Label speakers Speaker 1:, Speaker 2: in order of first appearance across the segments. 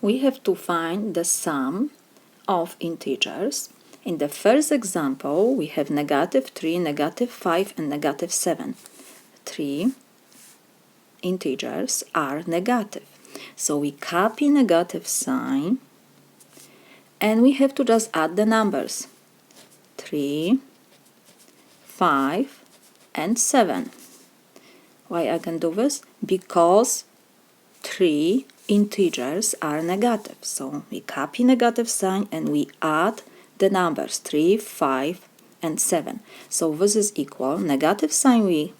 Speaker 1: we have to find the sum of integers. In the first example, we have -3, -5, and -7. 3 integers are negative. So we copy negative sign and we have to just add the numbers. 3, 5, and 7. Why I can do this? Because 3 integers are negative. So we copy negative sign and we add the numbers 3, 5, and 7. So this is equal. Negative sign we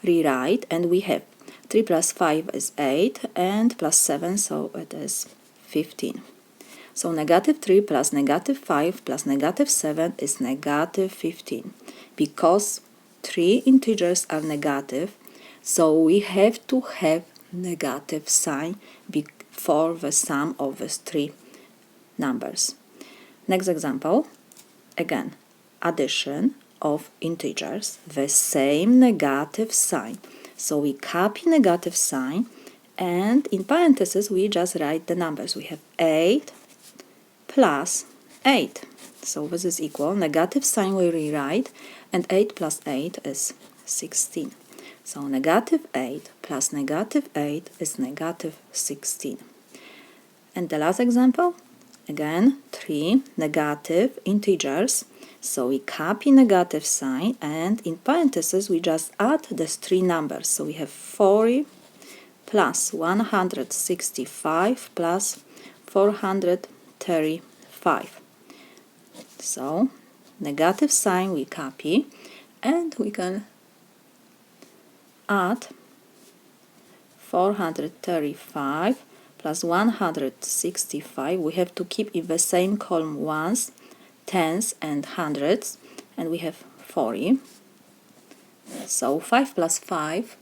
Speaker 1: rewrite and we have 3 plus 5 is 8 and plus 7, so it is 15. So -3 plus -5 plus -7 is -15. Because 3 integers are negative, so we have to have negative sign before the sum of these 3 numbers. Next example, again, addition of integers, the same negative sign. So we copy negative sign and in parentheses we just write the numbers. We have 8 plus 8. So this is equal. Negative sign we rewrite and 8 plus 8 is 16. So -8 plus -8 is -16. And the last example, again, 3 negative integers. So we copy negative sign and in parentheses we just add these 3 numbers. So we have 40 plus 165 plus 435. So negative sign we copy and we can add 435 plus 165. We have to keep in the same column ones, tens and hundreds, and we have 40. So 5 plus 5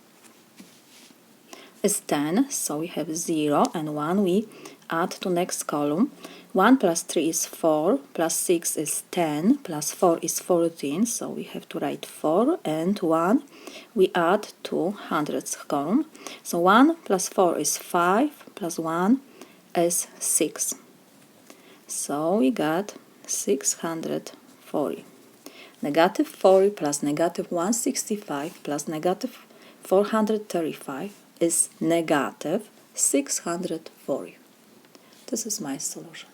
Speaker 1: is 10, so we have 0 and 1 we add to next column. 1 plus 3 is 4, plus 6 is 10, plus 4 is 14, so we have to write 4 and 1 we add to hundreds column. So 1 plus 4 is 5, plus 1 is 6. So we got 640. -40 plus -165 plus -435 is -640. This is my solution.